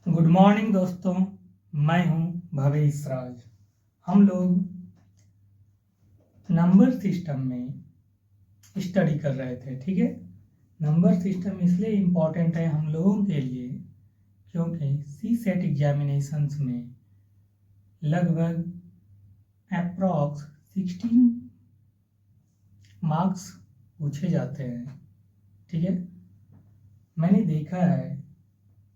Good morning दोस्तों, मैं हूं भवेश राज। हम लोग नंबर सिस्टम में स्टडी कर रहे थे। ठीक है, नंबर सिस्टम इसलिए इम्पोर्टेंट है हम लोगों के लिए क्योंकि सी सेट एग्जामिनेशंस में लगभग अप्रॉक्स 16 मार्क्स पूछे जाते हैं। ठीक है, मैंने देखा है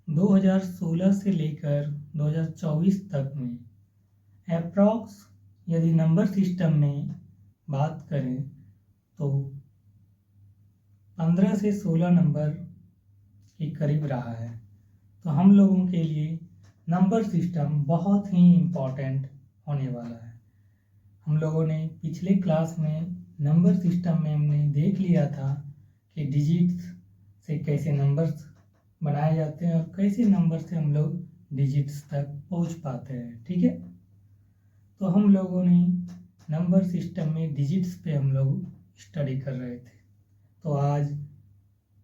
2016 से लेकर 2024 तक में अप्रॉक्स यदि नंबर सिस्टम में बात करें तो 15 से 16 नंबर के करीब रहा है। तो हम लोगों के लिए नंबर सिस्टम बहुत ही इम्पोर्टेंट होने वाला है। हम लोगों ने पिछले क्लास में नंबर सिस्टम में हमने देख लिया था कि डिजिट्स से कैसे नंबर्स बनाए जाते हैं और कैसे नंबर से हम लोग डिजिट्स तक पहुंच पाते हैं। ठीक है, तो हम लोगों ने नंबर सिस्टम में डिजिट्स पे हम लोग स्टडी कर रहे थे। तो आज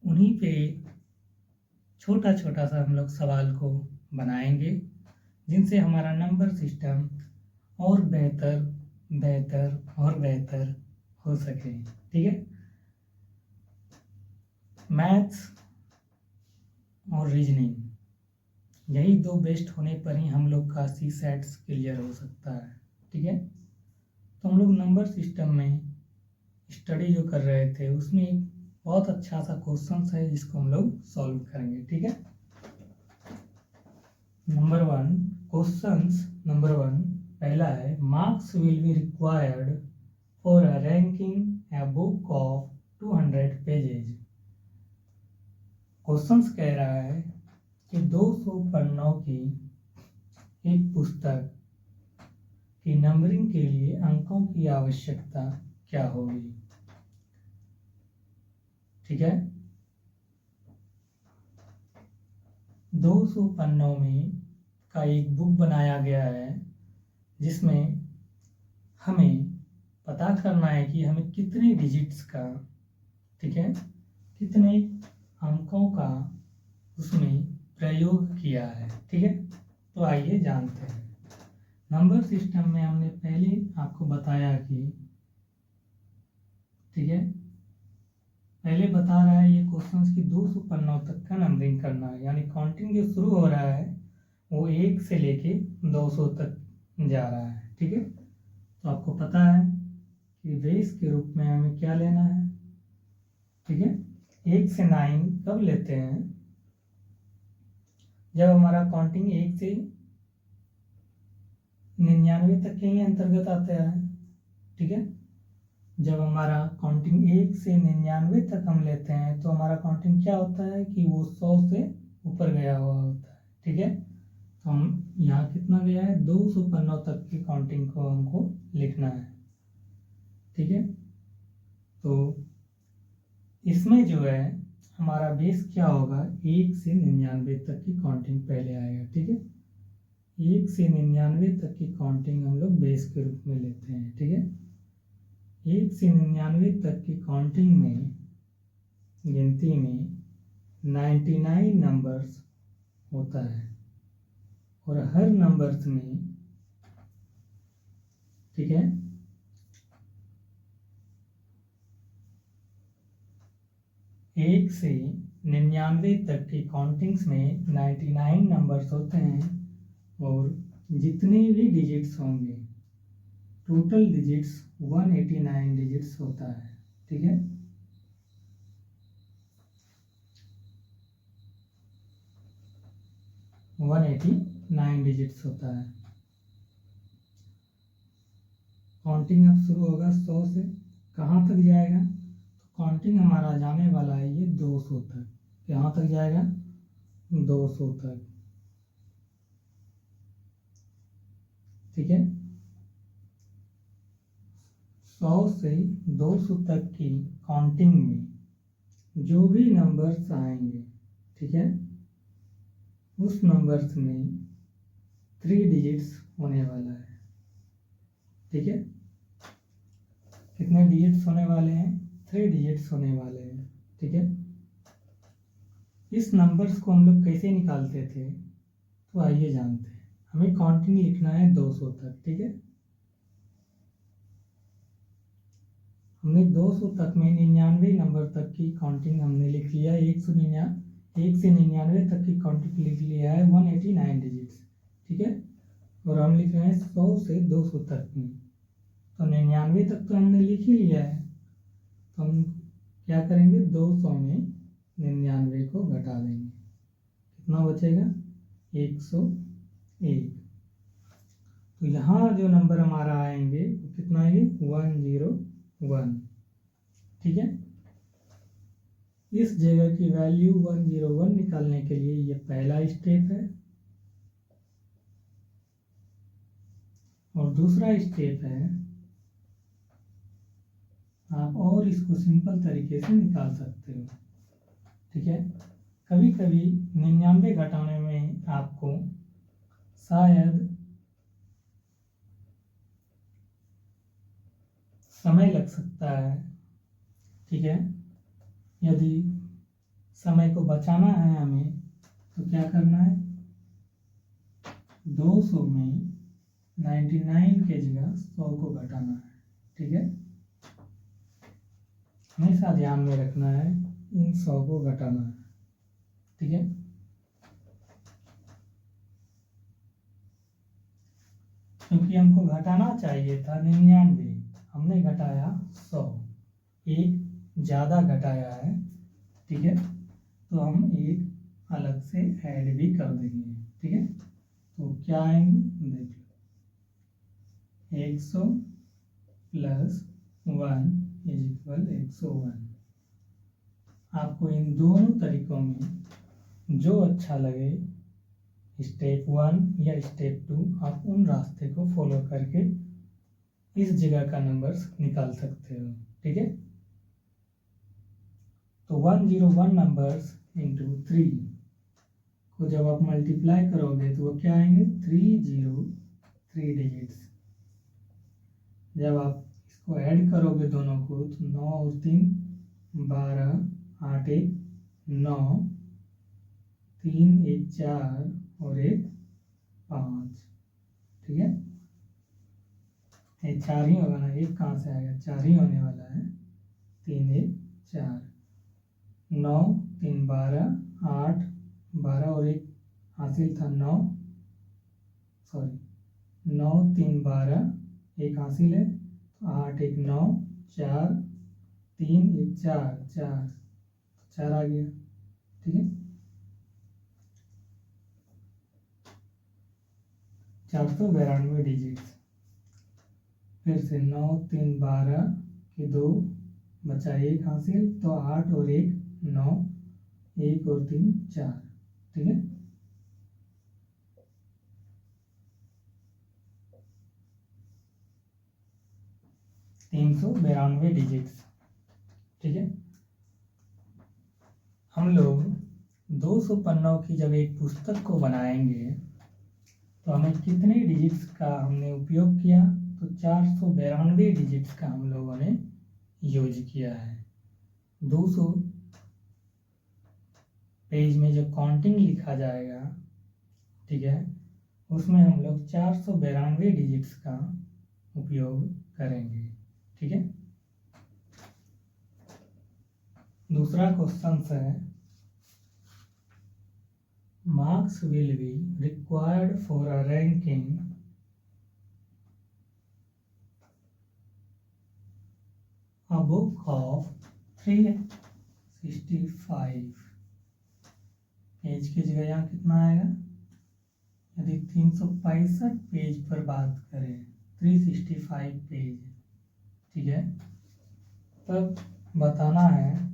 उन्हीं पे छोटा छोटा सा हम लोग सवाल को बनाएंगे जिनसे हमारा नंबर सिस्टम और बेहतर और बेहतर हो सके। ठीक है, मैथ्स और रीजनिंग यही दो बेस्ट होने पर ही हम लोग का सी सेट्स क्लियर हो सकता है। ठीक है, तो हम लोग नंबर सिस्टम में स्टडी जो कर रहे थे उसमें एक बहुत अच्छा सा क्वेश्चन है जिसको हम लोग सॉल्व करेंगे। ठीक है, नंबर वन पहला है, marks will be required for a ranking a book of 200 pages. Questions कह रहा है कि 200 पन्नों की एक पुस्तक की नंबरिंग के लिए अंकों की आवश्यकता क्या होगी। ठीक है, 200 पन्नों में का एक बुक बनाया गया है जिसमें हमें पता करना है कि हमें कितने डिजिट्स का, ठीक है, कितने अंकों का उसमें प्रयोग किया है। ठीक है, तो आइए जानते हैं। नंबर सिस्टम में हमने पहले आपको बताया कि, ठीक है, पहले बता रहा है ये क्वेश्चंस की 200 पन्नों तक का नंबरिंग करना है, यानी काउंटिंग जो शुरू हो रहा है वो 1 से लेके 200 तक जा रहा है। ठीक है, तो आपको पता है कि बेस के रूप में हमें क्या लेना है। ठीक है, 1 से 9 कब लेते हैं, जब हमारा काउंटिंग 1 से 99 तक के ही अंतर्गत आता है। ठीक है, जब हमारा काउंटिंग 1 से 99 तक हम लेते हैं तो हमारा काउंटिंग क्या होता है कि वो 100 से ऊपर गया हुआ होता है। ठीक है, तो हम यहाँ कितना गया है, 200 पन्नों तक की काउंटिंग को हमको लिखना है। ठीक है, तो इसमें जो है हमारा बेस क्या होगा, 1 से 99 तक की काउंटिंग पहले आएगा। ठीक है, 1 से 99 तक की काउंटिंग हम लोग बेस के रूप में लेते हैं। ठीक है, 1 से 99 तक की काउंटिंग में, गिनती में 99 नंबर्स होता है और हर नंबर्स में, ठीक है, एक से 99 तक की काउंटिंग्स में 99 नंबर्स होते हैं और जितने भी डिजिट्स होंगे, टोटल डिजिट्स 189 डिजिट्स होता है। ठीक है, वन 189 डिजिट्स होता है। काउंटिंग अब शुरू होगा 100 से, कहाँ तक जाएगा, तो काउंटिंग हमारा जाने वाला है ये 200 तक। कहाँ तक जाएगा, 200 तक। ठीक है, 100 से 200 तक की काउंटिंग में जो भी नंबर्स आएंगे, ठीक है, उस नंबर्स में 3 डिजिट्स होने वाला है। ठीक है, कितने डिजिट्स होने वाले हैं, 3 डिजिट्स होने वाले हैं। ठीक है, इस नंबर्स को हम लोग कैसे निकालते थे, तो आइए जानते हैं। हमें काउंटिंग लिखना है 200 तक, ठीक है। हमने 200 तक में 99 नंबर तक की काउंटिंग हमने लिख लिया। 1 से 99 तक की काउंटिंग लिख लिया है 189 डिजिट्स, ठीक है। और हम लिख रहे हैं 100 से 200 तक में, तो 99 तक तो हमने लिख ही लिया है। तो हम क्या करेंगे, 200 में 99 को घटा देंगे, कितना बचेगा 101। तो यहाँ जो नंबर हमारा आएंगे वो कितना आएंगे 101, ठीक है। इस जगह की वैल्यू 101 निकालने के लिए ये पहला स्टेप है, और दूसरा स्टेप है आप और इसको सिंपल तरीके से निकाल सकते हो, ठीक है। कभी कभी 99 घटाने में आपको शायद समय लग सकता है, ठीक है। यदि समय को बचाना है हमें तो क्या करना है, 200 में 99 के जगह 100 को घटाना है, ठीक है। हमेशा ध्यान में रखना है इन 100 को घटाना है, ठीक है। क्योंकि हमको घटाना चाहिए था 99, हमने घटाया 100, एक ज़्यादा घटाया है, ठीक है। तो हम एक अलग से ऐड भी कर देंगे, ठीक है। तो क्या आएंगे देख लो, 100 प्लस 1 इज इक्वल 101। आपको इन दोनों तरीकों में जो अच्छा लगे, स्टेप 1 या स्टेप 2, आप उन रास्ते को फॉलो करके इस जगह का नंबर्स निकाल सकते हो, ठीक है। तो 101 नंबर्स इंटू 3 को जब आप मल्टीप्लाई करोगे तो वो क्या आएंगे 303 डिजिट्स। जब आप इसको ऐड करोगे दोनों को तो 9 और 3 12, 8 1 9, 3 1 4 और 1 5, ठीक है। ये 4 ही होगा ना, 1 कहाँ से आएगा, 4 ही होने वाला है। 3 1 4, 9 3 12, 8 12 और 1 हासिल था 9, सॉरी 9 3 12, 1 हासिल है, 8 1 9 4 3 1 4 4 4 आ गया, ठीक है। 492 डिजिट्स। फिर से 9 3 12 के 2 बचा 1 हासिल, तो 8 और 1 9, 1 और 3 4, ठीक है। $392 डिजिट्स, ठीक है। हम लोग 200 पन्नों की जब एक पुस्तक को बनाएंगे तो हमें कितने डिजिट्स का हमने उपयोग किया, तो 492 डिजिट्स का हम लोगों ने यूज किया है। 200 पेज में जो काउंटिंग लिखा जाएगा, ठीक है, उसमें हम लोग 492 डिजिट्स का उपयोग करेंगे, ठीक है। दूसरा क्वेश्चन है, marks will be required for a ranking a book of 365। Page की जगह यहाँ कितना आएगा, यदि 365 पेज पर बात करें, 365 पेज, ठीक है, तब बताना है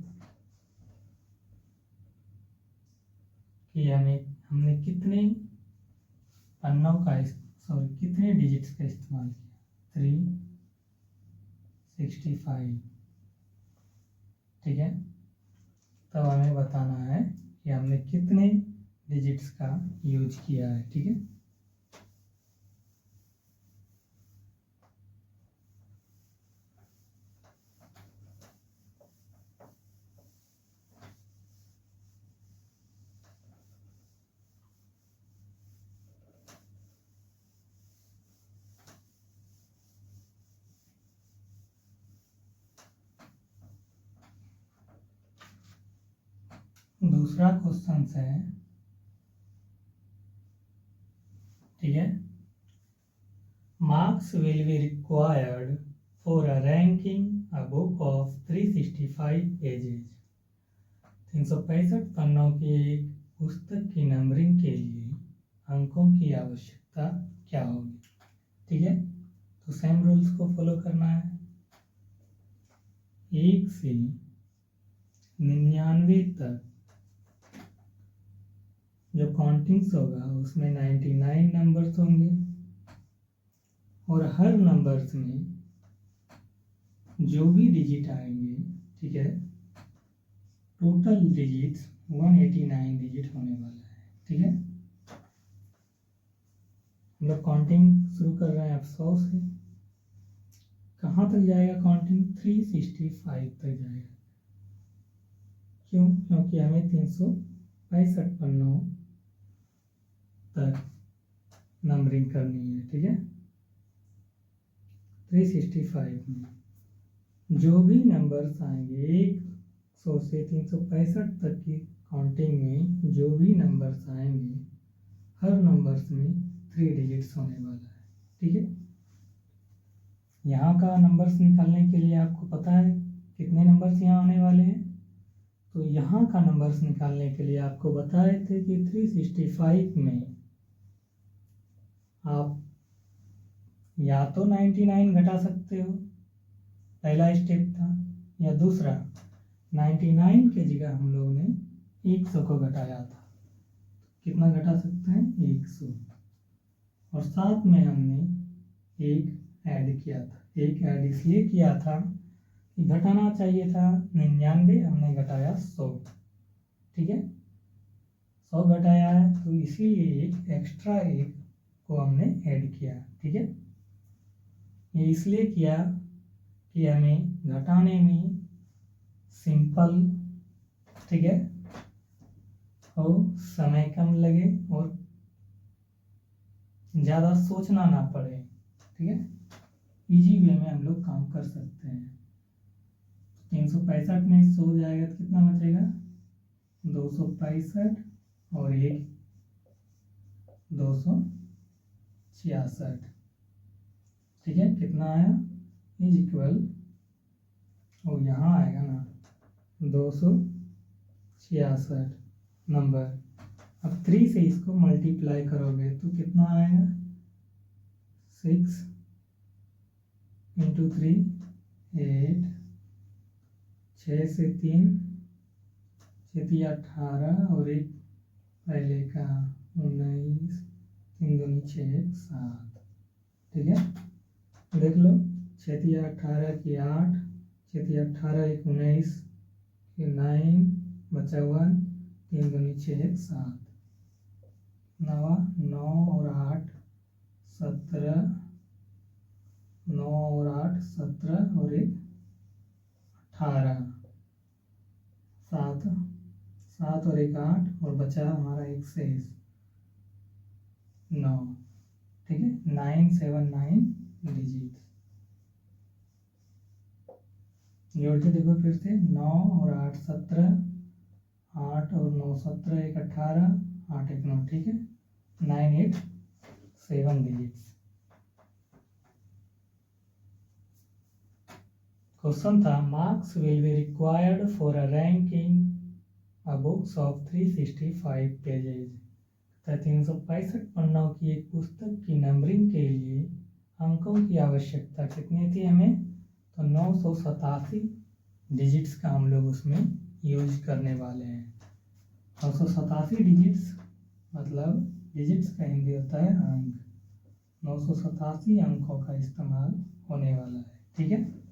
कि हमने कितने पन्नों का कितने डिजिट्स का इस्तेमाल किया, 365, ठीक है। तब हमें बताना है कि हमने कितने डिजिट्स का यूज किया है, ठीक है। दूसरा क्वेश्चन है, ठीक है, marks will be required for a ranking a book of 365 pages. 365 पन्नों की एक पुस्तक की नंबरिंग के लिए अंकों की आवश्यकता क्या होगी। ठीक है, तो सेम रूल्स को फॉलो करना है। 1 से 99 तक जो काउंटिंग्स होगा उसमें 99 नंबर्स होंगे और हर नंबर्स में जो भी डिजिट आएंगे, ठीक है, टोटल डिजिट्स 189 डिजिट होने वाला है। ठीक है, हम लोग काउंटिंग शुरू कर रहे हैं अब 100 से। कहाँ तक जाएगा काउंटिंग? 365 तक जाएगा। क्यों? क्योंकि हमें 365 पन्नों तक नंबरिंग करनी है। ठीक है, 365 में जो भी नंबर्स आएंगे 100 से 365 तक की काउंटिंग में जो भी नंबर्स आएंगे हर नंबर्स में 3 डिजिट्स होने वाला है। ठीक है, यहाँ का नंबर्स निकालने के लिए आपको पता है कितने नंबर्स यहाँ आने वाले हैं। तो यहाँ का नंबर्स निकालने के लिए आपको बताए थे कि 365 में आप या तो 99 घटा सकते हो, पहला स्टेप था, या दूसरा 99 के जगह हम लोगों ने 100 को घटाया था। कितना घटा सकते हैं? 100। और साथ में हमने एक ऐड किया था। एक ऐड इसलिए किया था कि घटाना चाहिए था 99, हमने घटाया 100। ठीक है, 100 घटाया है तो इसीलिए एक एक्स्ट्रा एक को हमने ऐड किया। ठीक है, ये इसलिए किया कि हमें घटाने में सिंपल, ठीक है, और समय कम लगे और ज़्यादा सोचना ना पड़े। ठीक है, इजी वे में हम लोग काम कर सकते हैं। 365 में 100 जाएगा तो कितना बचेगा? 265 और एक 266। ठीक है, कितना आया? इज इक्वल, और यहाँ आएगा ना 266 नंबर। अब 3 से इसको मल्टीप्लाई करोगे तो कितना आएगा? 6 इंटू 3 8, 6 से 3 18 और एक पहले का 19, 3 दूनी 6 7। ठीक है, देख लो 6 18 की 8, 6 18 एक 19 की 9 बचा 1, 3 दूनी 6 7, 9 और 8 17, 9 और 8 17 और एक 18, 7 और एक 8 और बचा हमारा एक 6 9। ठीक है, 979 डिजिट। जोड़ के देखो फिर से, 9 और 8 17, 8 और 9 17, एक 18, 8 एक 9। ठीक है, 987 डिजिट्स। क्वेश्चन था, marks will be required for a ranking a books of 365 pages. 365 पन्नों की एक पुस्तक की नंबरिंग के लिए अंकों की आवश्यकता कितनी थी हमें? तो 987 डिजिट्स का हम लोग उसमें यूज करने वाले हैं। 987 डिजिट्स मतलब डिजिट्स का हिंदी होता है अंक। 987 अंकों का इस्तेमाल होने वाला है। ठीक है,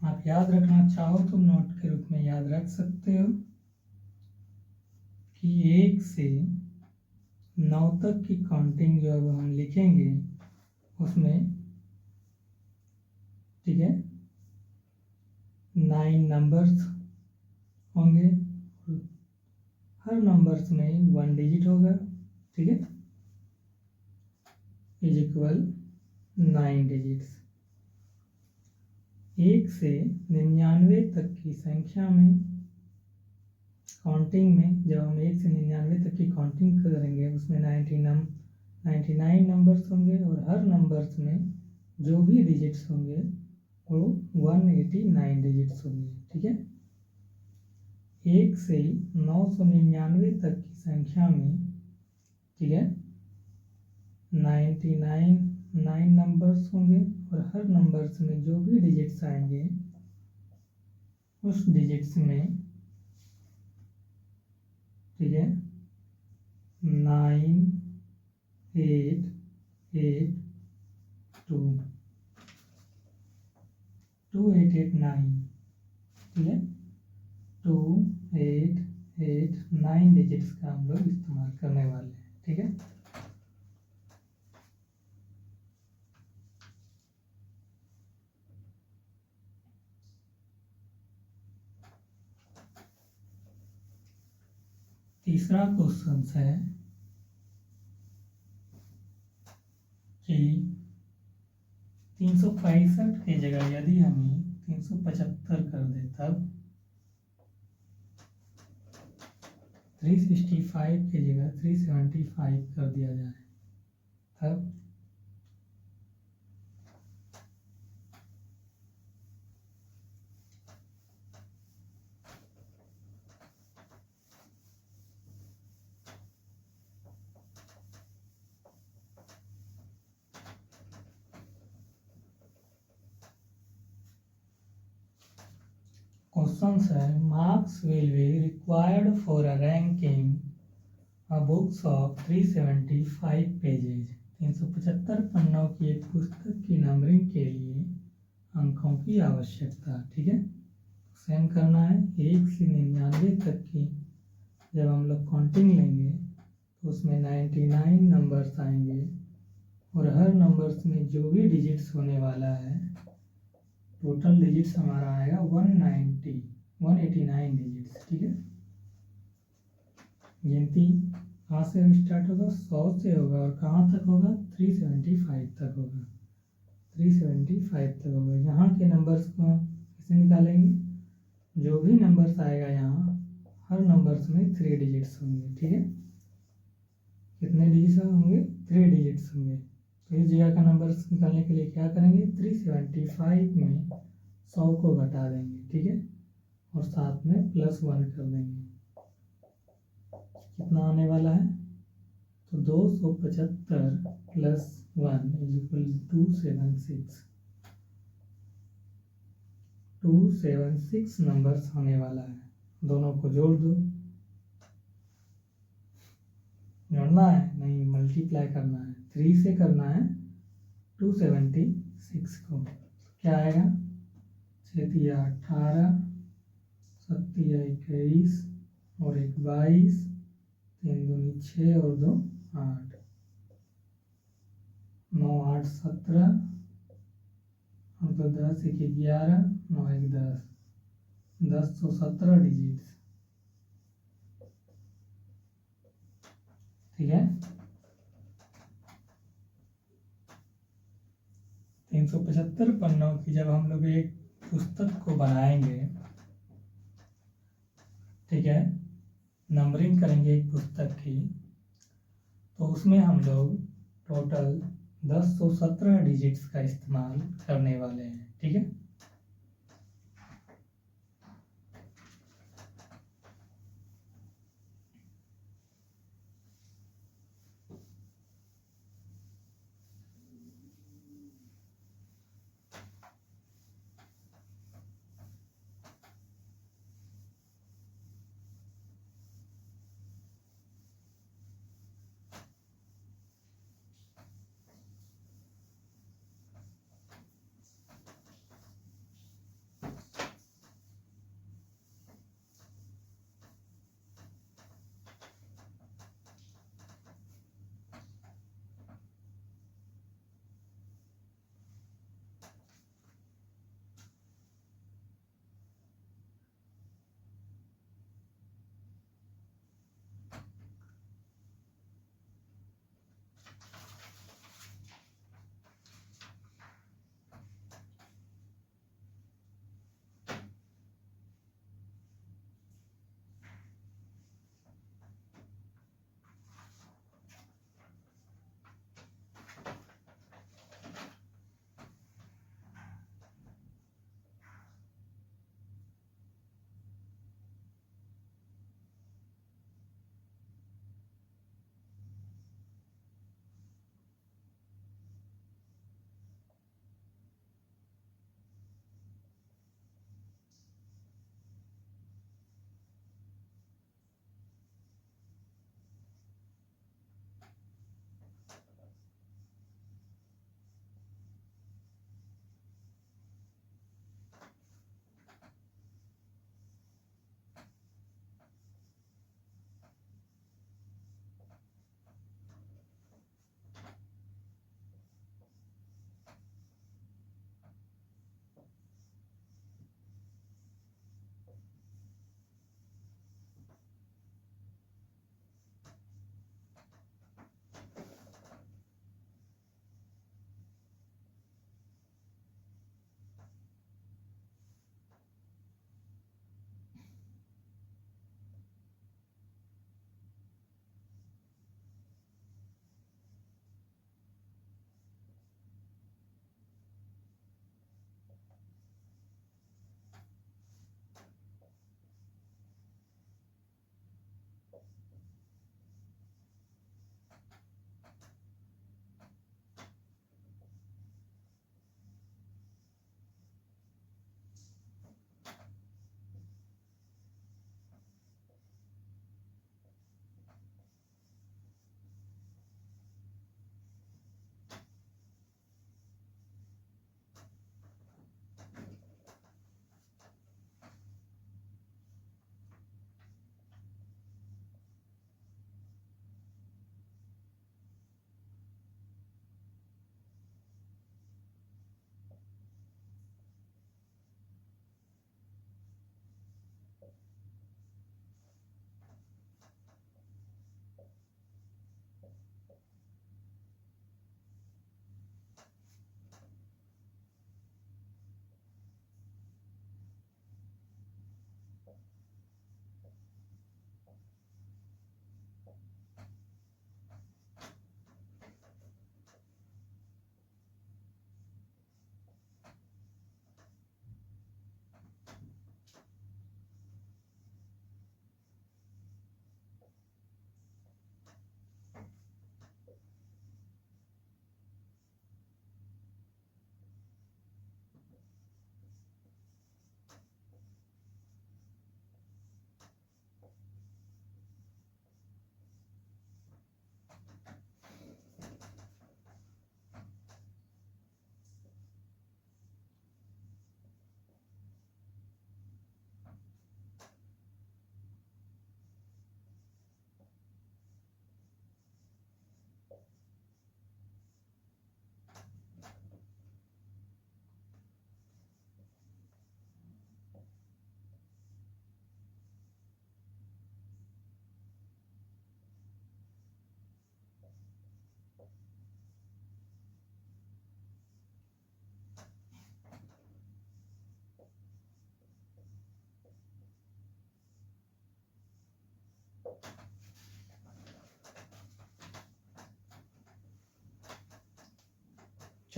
आप याद रखना चाहो तो नोट के रूप में याद रख सकते हो कि 1 से 9 तक की काउंटिंग जो अब हम लिखेंगे उसमें, ठीक है, 9 नंबर्स होंगे, हर नंबर्स में 1 डिजिट होगा। ठीक है, इज इक्वल 9 डिजिट्स। 1 से 99 तक की संख्या में काउंटिंग में जब हम 1 से 99 तक की काउंटिंग करेंगे उसमें 99 नंबर्स होंगे और हर नंबर्स में जो भी डिजिट्स होंगे वो 189 डिजिट्स होंगे। ठीक है। 1 से 999 तक की संख्या में, ठीक है, 99 नंबर्स होंगे और हर नंबर्स में जो भी डिजिट्स आएंगे उस डिजिट्स में, ठीक है, 9 8 8 2 2889, ठीक है, 2 8 8 9 डिजिट्स का हम लोग इस्तेमाल करने वाले हैं। ठीक है। तीसरा क्वेश्चन है कि 365 की जगह यदि हमें 375 कर दे तब 365 की जगह 375 कर दिया जाए तब क्वेश्चन है marks will be required for a ranking a books of 375 pages. 375 पन्नों की एक पुस्तक की नंबरिंग के लिए अंकों की आवश्यकता। ठीक है। सेम करना है 1 से 99 तक की जब हम लोग काउंटिंग लेंगे तो उसमें 99 नंबर्स आएंगे और हर नंबर्स में जो भी डिजिट्स होने वाला है टोटल डिजिट्स हमारा आएगा 189 डिजिट्स। ठीक है। गिनती कहाँ से स्टार्ट होगा? 100 से होगा और कहाँ तक होगा? 375 तक होगा। 375 तक होगा। यहाँ के नंबर्स को कैसे निकालेंगे? जो भी नंबर्स आएगा यहाँ हर नंबर्स में 3 डिजिट्स होंगे। ठीक है। कितने डिजिट्स होंगे? 3 डिजिट्स होंगे। तो इस जगह का नंबर्स निकालने के लिए क्या करेंगे? 375 में 100 को घटा देंगे। ठीक है। और साथ में +1 कर देंगे। कितना आने वाला है? तो 275 + 1 = 276। 276 नंबर्स आने वाला है। दोनों को जोड़ दो। जोड़ना है नहीं, मल्टीप्लाई करना है। 3 से करना है 276 को। क्या आएगा? 6 × 18, 7 × 21 और 1 22, 3 दूनी 6 और 2 8, 9 8 17 और 2 10, 1 11, 9 1 10, 1017 डिजिट्स। ठीक है। 375 पन्नों की जब हम लोग एक पुस्तक को बनाएंगे, ठीक है, नंबरिंग करेंगे एक पुस्तक की, तो उसमें हम लोग टोटल 1017 डिजिट्स का इस्तेमाल करने वाले हैं। ठीक है।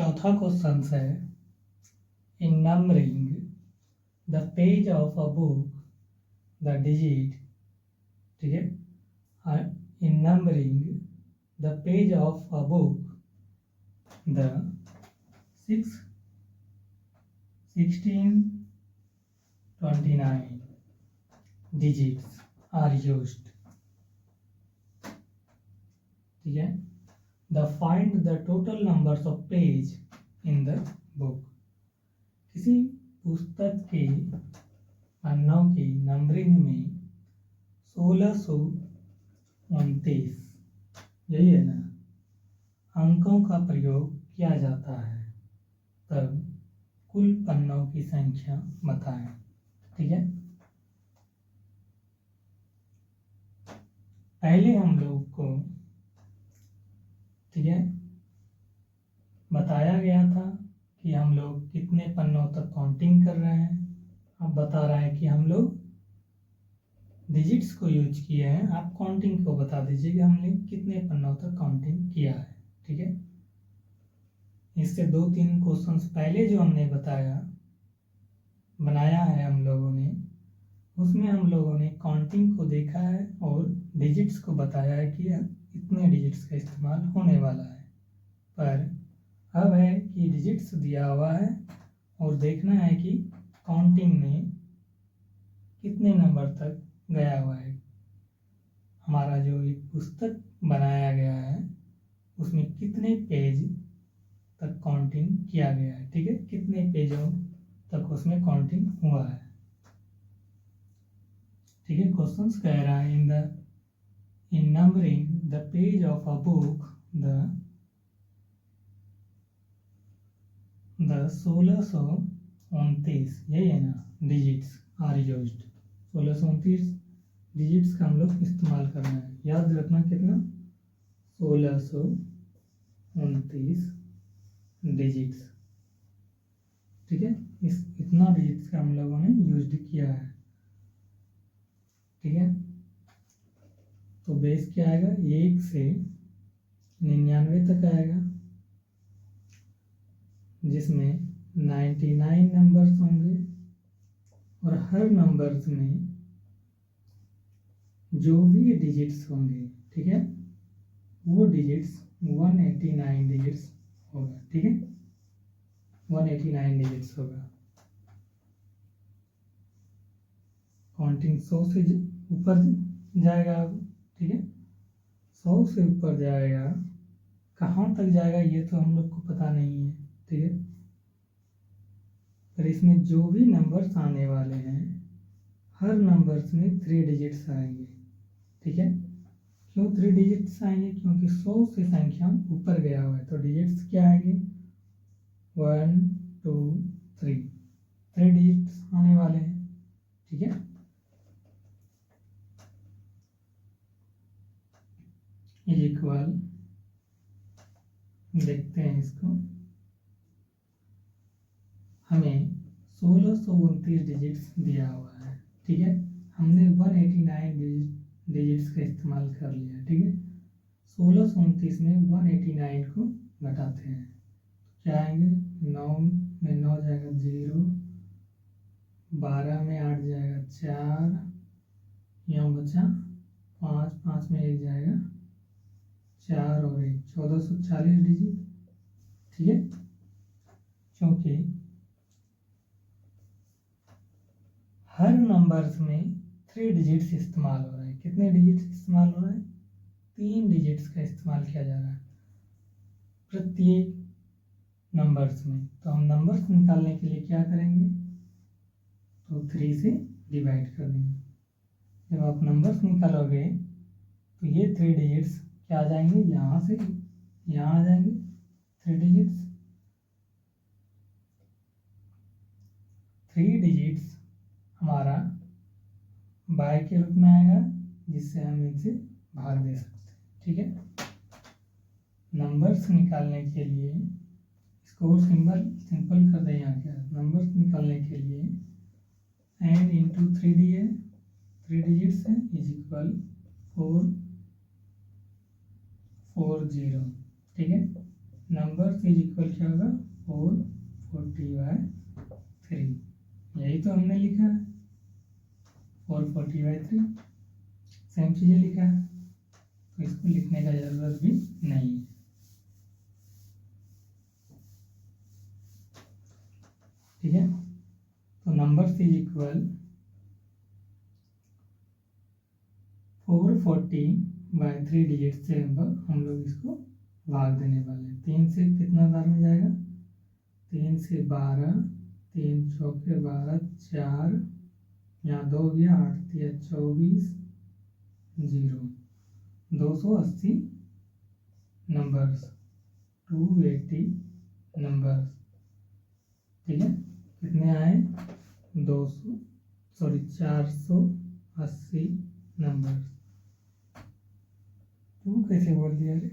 चौथा क्वेश्चन है in numbering the page of a book the digit, ठीक है, in numbering the page of a book the 1629 digits are used, ठीक है। The find the total numbers of page in the book, किसी पुस्तक के पन्नों की नंबरिंग में 1629, यही है ना, अंकों का प्रयोग किया जाता है, तब कुल पन्नों की संख्या बताएं, ठीक है। पहले हम लोग को, ठीक है, बताया गया था कि हम लोग कितने पन्नों तक काउंटिंग कर रहे हैं। अब बता रहा है कि हम लोग डिजिट्स को यूज किए हैं, आप काउंटिंग को बता दीजिए कि हमने कितने पन्नों तक काउंटिंग किया है, ठीक है। इससे 2-3 क्वेश्चंस पहले जो हमने बनाया है हम लोगों ने, उसमें हम लोगों ने काउंटिंग को देखा है और डिजिट्स को बताया है कि इतने डिजिट्स का इस्तेमाल होने वाला है। पर अब है कि डिजिट्स दिया हुआ है और देखना है कि काउंटिंग में कितने नंबर तक गया हुआ है। हमारा जो एक पुस्तक बनाया गया है उसमें कितने पेज तक काउंटिंग किया गया है, ठीक है, कितने पेजों तक उसमें काउंटिंग हुआ है, ठीक है। क्वेश्चंस कह रहा है in numbering the page of a book the 1629, यही है ना, डिजिट्स आर यूज्ड, 1629 डिजिट्स का हम लोग इस्तेमाल करना है। याद रखना कितना, 1629 डिजिट्स, ठीक है। इतना डिजिट्स का हम लोगों ने यूज किया है, ठीक है। तो बेस क्या आएगा, 1 से 99 तक आएगा, जिसमें 99 नंबर्स होंगे और हर नंबर्स में जो भी डिजिट्स होंगे, ठीक है, वो डिजिट्स 189 डिजिट्स होगा, ठीक है, 189 डिजिट्स होगा। काउंटिंग 100 से ऊपर जाएगा, ठीक है, 100 से ऊपर जाएगा, कहाँ तक जाएगा ये तो हम लोग को पता नहीं है, ठीक है। पर इसमें जो भी नंबर्स आने वाले हैं, हर नंबर्स में 3 डिजिट्स आएंगे, ठीक है। क्यों 3 डिजिट्स आएंगे, क्योंकि 100 से संख्या ऊपर गया हुआ है, तो डिजिट्स क्या आएंगे, 1 2 3 डिजिट्स आने वाले हैं, ठीक है। इक्वल, देखते हैं इसको, हमें 1629 डिजिट्स दिया हुआ है, ठीक है। हमने 189 डिजिट्स का इस्तेमाल कर लिया, ठीक है। 1629 में 189 को घटाते हैं, क्या आएंगे, 9 में 9 जाएगा 0, 12 में 8 जाएगा 4, यहाँ बचा 5, 5 में 1 जाएगा 4 और 1, 1440 डिजिट, ठीक है। क्योंकि हर नंबर्स में 3 डिजिट्स इस्तेमाल हो रहे हैं, कितने डिजिट्स इस्तेमाल हो रहे हैं, 3 डिजिट्स का इस्तेमाल किया जा रहा है प्रत्येक नंबर्स में। तो हम नंबर्स निकालने के लिए क्या करेंगे, तो 3 से डिवाइड कर देंगे। जब आप नंबर्स निकालोगे तो ये 3 डिजिट्स क्या आ जाएंगे, यहाँ से यहाँ आ जाएंगे 3 डिजिट्स। 3 डिजिट्स हमारा बाय के रूप में आएगा, जिससे हम इनसे भाग दे सकते हैं, ठीक है। नंबर्स निकालने के लिए इसको और सिंपल कर दें, यहाँ क्या, नंबर्स निकालने के लिए n इंटू 3d है, 3 डिजिट्स है, इज इक्वल 440, ठीक है। नंबर इज इक्वल क्या होगा 440/3, यही तो हमने लिखा है 440/3, सेम चीज़ें लिखा है, तो इसको लिखने का जरूरत भी नहीं है। ठीक है, तो नंबर इज इक्वल 440/3 डिजिट से हम लोग इसको भाग देने वाले हैं। 3 से कितना बार में जाएगा, 3 से 12, 3 चौके 12, 4 यहाँ 2 गया, 8 दिया 24, 0, 280 नंबर्स, 280 नंबर्स। ठीक है, कितने आए 480 नंबर्स। तू कैसे बोल दिया रे,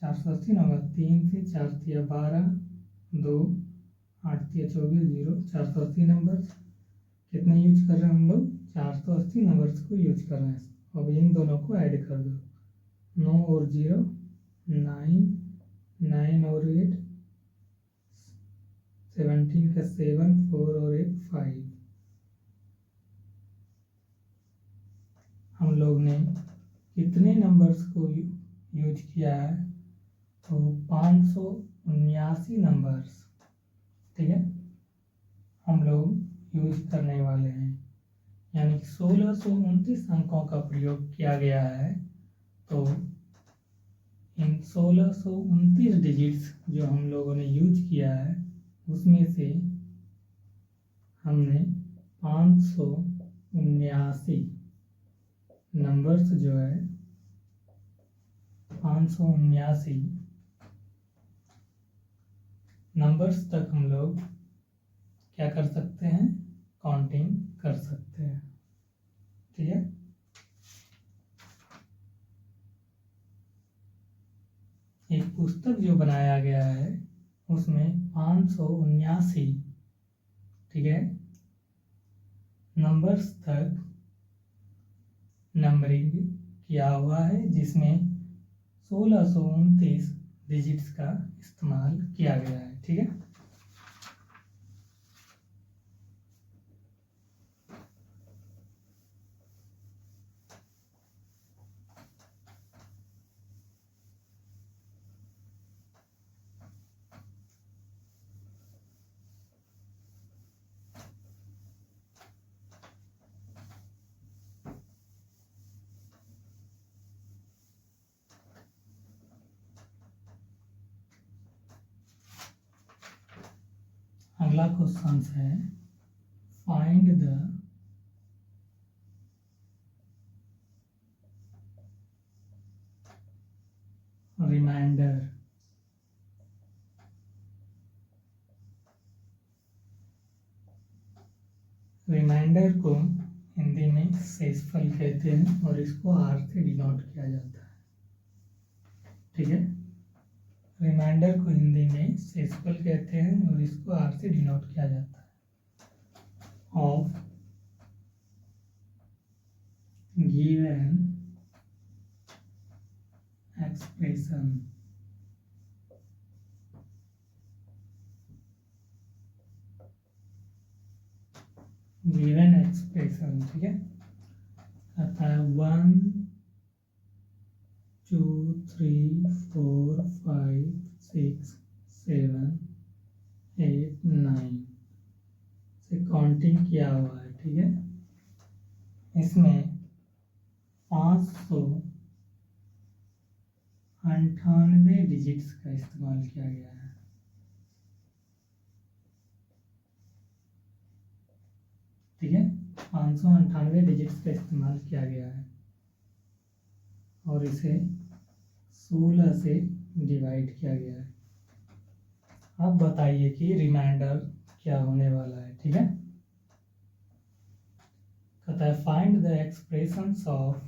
480 नंबर, 3 से 4 दिया 12, 2 8 दिया 24, 0, 480 नंबर्स। कितने यूज कर रहे हैं हम लोग, 480 नंबर्स को यूज कर रहे हैं। अब इन दोनों को ऐड कर दो, 9 और 0 9, 9 और 8 17 का 7, 4 और 1 5। हम लोग ने कितने नंबर्स को यूज किया है, तो 579 नंबर्स। ठीक है, हम लोग यूज करने वाले हैं, यानी कि 1629 अंकों का प्रयोग किया गया है। तो इन 1629 डिजिट्स जो हम लोगों ने यूज किया है, उसमें से हमने 579 नंबर्स जो है 579 नंबर्स तक हम लोग क्या कर सकते हैं, काउंटिंग कर सकते हैं। ठीक है, एक पुस्तक जो बनाया गया है उसमें 579, ठीक है, नंबर्स तक नंबरिंग किया हुआ है, जिसमें 1629 डिजिट्स का इस्तेमाल किया गया है। ठीक है, अगला क्वेश्चन है, फाइंड द रिमाइंडर रिमाइंडर को हिंदी में शेषफल कहते हैं और इसको आर से डिनोट किया जाता है। ठीक है, रिमाइंडर को हिंदी में शेषफल कहते हैं और इसको आर से डिनोट किया जाता है। Of given expression, given expression. ठीक है, आता है 1 2 3 4 5 6 7 8 9 से काउंटिंग किया हुआ है। ठीक है, इसमें 598 डिजिट्स का इस्तेमाल किया गया है। ठीक है, 598 डिजिट्स का इस्तेमाल किया गया है और इसे 16 से डिवाइड किया गया है। अब बताइए कि रिमाइंडर क्या होने वाला है। ठीक है, कहता है फाइंड द एक्सप्रेशंस ऑफ,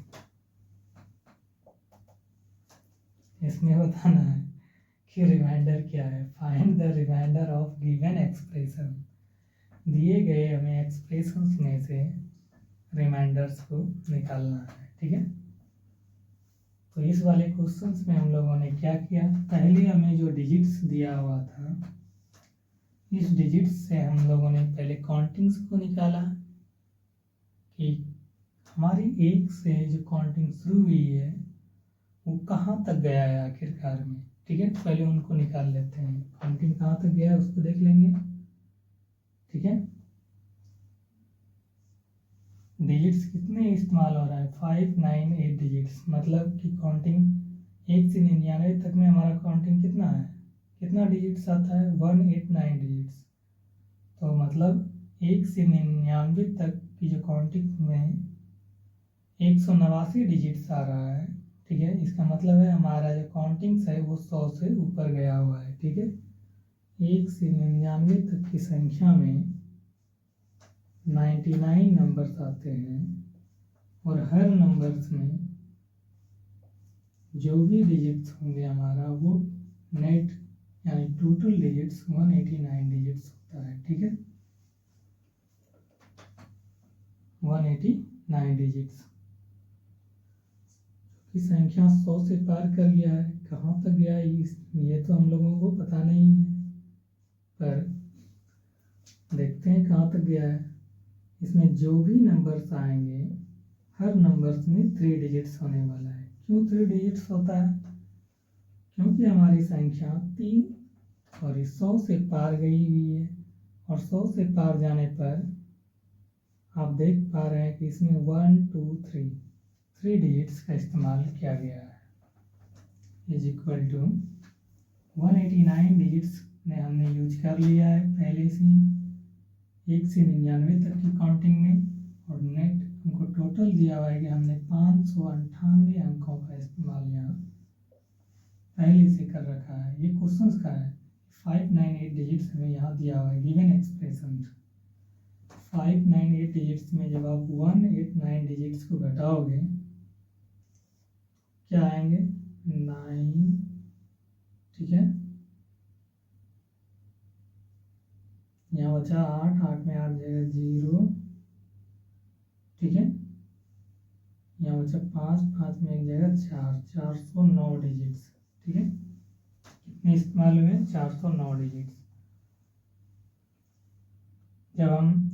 इसमें बताना है कि रिमाइंडर क्या है। Find the remainder of given expression, दिए गए हमें एक्सप्रेशंस में से रिमाइंडर्स को निकालना है। ठीक है, तो इस वाले क्वेश्चंस में हम लोगों ने क्या किया, पहले हमें जो डिजिट्स दिया हुआ था, इस डिजिट्स से हम लोगों ने पहले काउंटिंग्स को निकाला कि हमारी 1 से जो काउंटिंग शुरू हुई है वो कहाँ तक गया है आखिरकार में। ठीक है, पहले उनको निकाल लेते हैं, काउंटिंग कहाँ तक गया है उसको देख लेंगे। ठीक है, डिजिट्स कितने इस्तेमाल हो रहा है, 5 9 8 डिजिट्स, मतलब कि काउंटिंग 1 से 99 तक में हमारा काउंटिंग कितना है, कितना डिजिट्स आता है, 189 डिजिट्स। तो मतलब 1 से 99 तक की जो काउंटिंग में 189 डिजिट्स आ रहा है। ठीक है, इसका मतलब है हमारा जो काउंटिंग्स है वो 100 से ऊपर गया हुआ है। ठीक है, 1 से 99 तक की संख्या में 99 नंबर्स आते हैं और हर नंबर्स में जो भी डिजिट्स होंगे हमारा वो नेट यानी टोटल डिजिट्स 189 डिजिट्स होता है। ठीक है, 189 डिजिट्स की संख्या 100 से पार कर गया है। कहाँ तक गया है ये तो हम लोगों को पता नहीं है, पर देखते हैं कहाँ तक गया है। इसमें जो भी नंबर्स आएंगे हर नंबर्स में 3 डिजिट्स होने वाला है। क्यों 3 डिजिट्स होता है, क्योंकि हमारी संख्या 3 और 100 से पार गई हुई है, और 100 से पार जाने पर आप देख पा रहे हैं कि इसमें 1 2 3 डिजिट्स का इस्तेमाल किया गया है, इज इक्वल टू 189 डिजिट्स ने हमने यूज कर लिया है पहले से ही 1 से 99 तक की काउंटिंग में। और नेट हमको टोटल दिया हुआ है कि हमने 598 अंकों का इस्तेमाल यहाँ पहले से कर रखा है। ये क्वेश्चंस का है, 598 डिजिट्स हमें यहाँ दिया हुआ है गिवन एक्सप्रेशन। 598 डिजिट्स में जब आप 189 डिजिट्स को घटाओगे क्या आएंगे, 9। ठीक है, यहाँ बचा 8, 8 में 8 जाएगा 0। ठीक है, यहाँ बचा 5, 5 में 1 जाएगा 4, 409 डिजिट्स। ठीक है, कितने इस्तेमाल हुए, 409 डिजिट्स। जब हम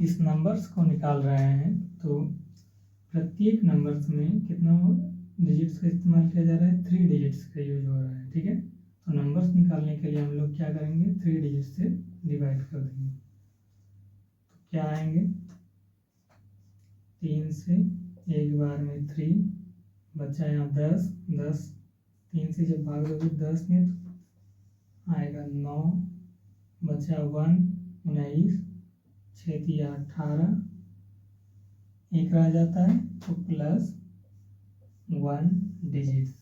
इस नंबर्स को निकाल रहे हैं तो प्रत्येक नंबर्स में कितना डिजिट्स का इस्तेमाल किया जा रहा है, 3 डिजिट्स का यूज हो रहा है। ठीक है, तो नंबर्स निकालने के लिए हम लोग क्या करेंगे, 3 डिजिट से डिवाइड कर देंगे। तो क्या आएंगे, 3 से एक बार में 3, बचा यहाँ 10, 10 3 से जब भाग दोगे 10 में तो आएगा 9, बचा 1 19, 6 3 18, एक रह जाता है तो प्लस 1 डिजिट्स।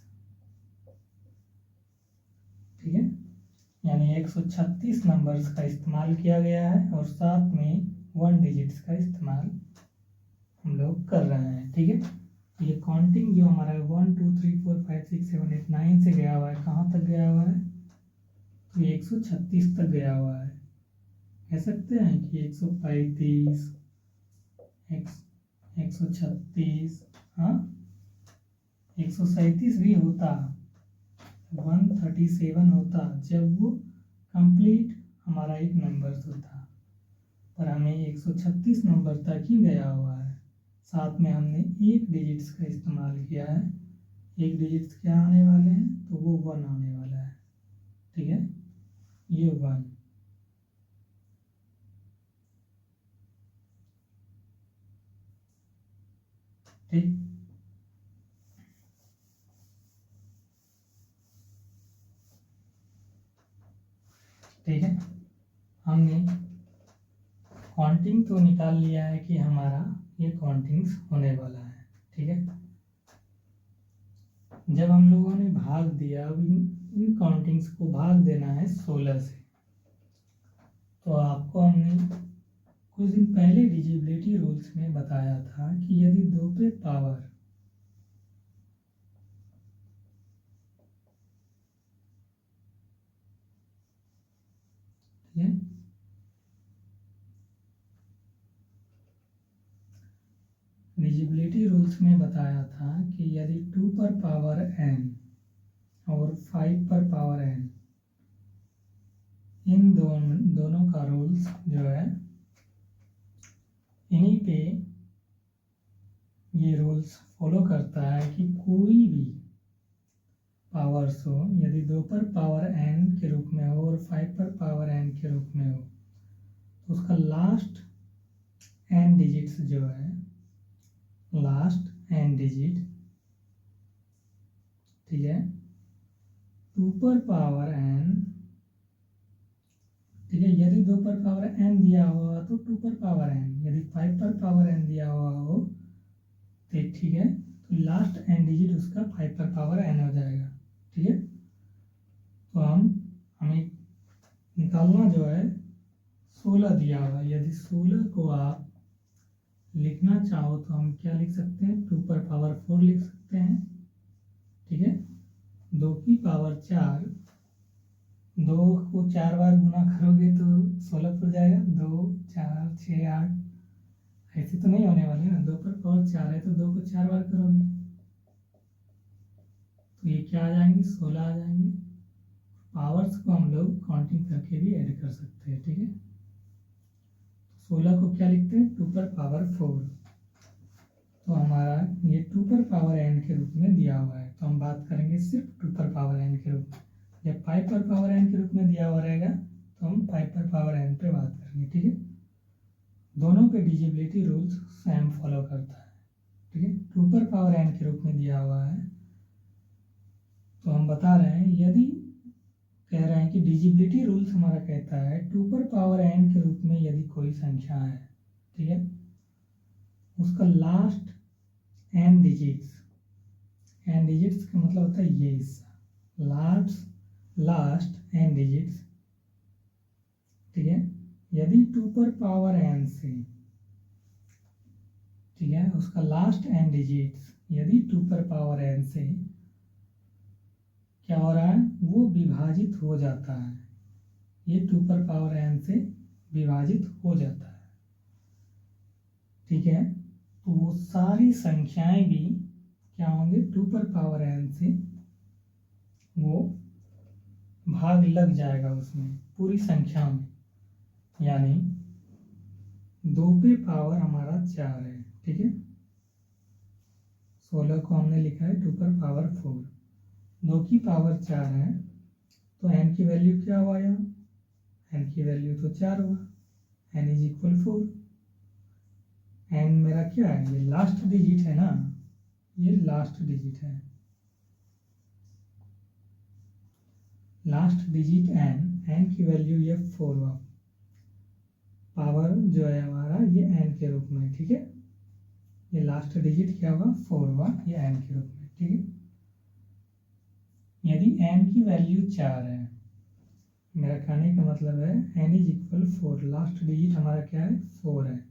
ठीक है, यानी 136 नंबर्स का इस्तेमाल किया गया है और साथ में 1 डिजिट्स का इस्तेमाल हम लोग कर रहे हैं। ठीक है, तो ये काउंटिंग जो हमारा 1 2 3 4 5 6 7 8 9 से गया हुआ है, कहाँ तक गया हुआ है, तो 136 तक गया हुआ है। कह सकते हैं कि 135 136, हाँ 137 भी होता, 137 होता जब वो कंप्लीट हमारा एक नंबर होता, पर हमें 136 नंबर तक ही गया हुआ है। साथ में हमने 1 डिजिट्स का इस्तेमाल किया है। 1 डिजिट्स क्या आने वाले हैं, तो वो 1 आने वाला है। ठीक है, ये 1। ठीक, ठीक है, हमने काउंटिंग तो निकाल लिया है कि हमारा ये काउंटिंग्स होने वाला है। ठीक है, जब हम लोगों ने भाग दिया, अब इन काउंटिंग्स को भाग देना है 16 से। तो आपको हमने कुछ दिन पहले डिजिबिलिटी रूल्स में बताया था कि यदि 2 पे पावर ठीक है, डिजिबिलिटी रूल्स में बताया था कि यदि 2 पर पावर n और 5 पर पावर n इन दोनों का रूल्स जो है, इन्हीं पे ये रूल्स फॉलो करता है कि कोई भी पावर्स हो, यदि 2 पर पावर n के रूप में हो और 5 पर पावर n के रूप में हो, तो उसका लास्ट n डिजिट्स जो है, लास्ट n डिजिट, ठीक है, 2 पर पावर n, ठीक है, यदि 2 पर पावर n दिया हुआ तो 2 पर पावर n, यदि 5 पर पावर n दिया हुआ हो तो ठीक है, तो लास्ट n डिजिट उसका 5 पर पावर n हो जाएगा, ठीक है। तो हमें निकालना जो है 16 दिया हुआ, यदि 16 को आप लिखना चाहो तो हम क्या लिख सकते हैं, 2 पर पावर 4 लिख सकते हैं, ठीक है। 2 की पावर 4, 2 को 4 बार गुना करोगे तो 16 पर जाएगा, 2 4 6 8, ऐसे तो नहीं होने वाले ना, 2 पर पावर 4 है तो 2 को 4 बार करोगे तो ये क्या आ जाएंगे, 16 आ जाएंगे। पावर्स को हम लोग काउंटिंग करके भी ऐड कर सकते हैं, ठीक है। 16 को क्या लिखते हैं, 2 पर पावर 4, तो हमारा ये 2 पर पावर n के रूप में दिया हुआ है, तो हम बात करेंगे सिर्फ 2 पर पावर n के रूप में। जब 5 पर पावर n के रूप में दिया हुआ रहेगा तो हम 5 पर पावर n पे बात करेंगे, ठीक है। दोनों पे डिजिबिलिटी रूल्स सेम फॉलो करता है, ठीक है। 2 पर पावर n के रूप में दिया हुआ है तो हम बता रहे हैं, यदि कह रहे हैं कि डिजिबिलिटी रूल्स हमारा कहता है 2 पर पावर n के रूप में यदि कोई संख्या है, ठीक है, उसका लास्ट n डिजिट्स का मतलब होता है ये हिस्सा, लास्ट n डिजिट्स, ठीक है, यदि 2 पर पावर n से, ठीक है, उसका लास्ट n डिजिट्स यदि 2 पर पावर n से क्या हो रहा है, वो विभाजित हो जाता है, ये 2 पर पावर n से विभाजित हो जाता है, ठीक है, तो वो सारी संख्याएं भी क्या होंगे, 2 पर पावर n से वो भाग लग जाएगा उसमें, पूरी संख्या में, यानी 2 पे पावर हमारा 4 है, ठीक है, 16 को हमने लिखा है 2 पर पावर 4, 2 की पावर 4 है तो n की वैल्यू क्या हुआ, यहाँ n की वैल्यू तो 4 हुआ, n इज इक्वल 4, n मेरा क्या है, ये लास्ट डिजिट है ना, ये लास्ट डिजिट है, लास्ट डिजिट n की वैल्यू ये 4 हुआ, पावर जो है हमारा ये n के रूप में, ठीक है, ये लास्ट डिजिट क्या हुआ, 4 हुआ, ये n के रूप में, ठीक है। यदि n की वैल्यू 4 है, मेरा कहने का मतलब है n is equal 4, last digit हमारा क्या है, 4 है।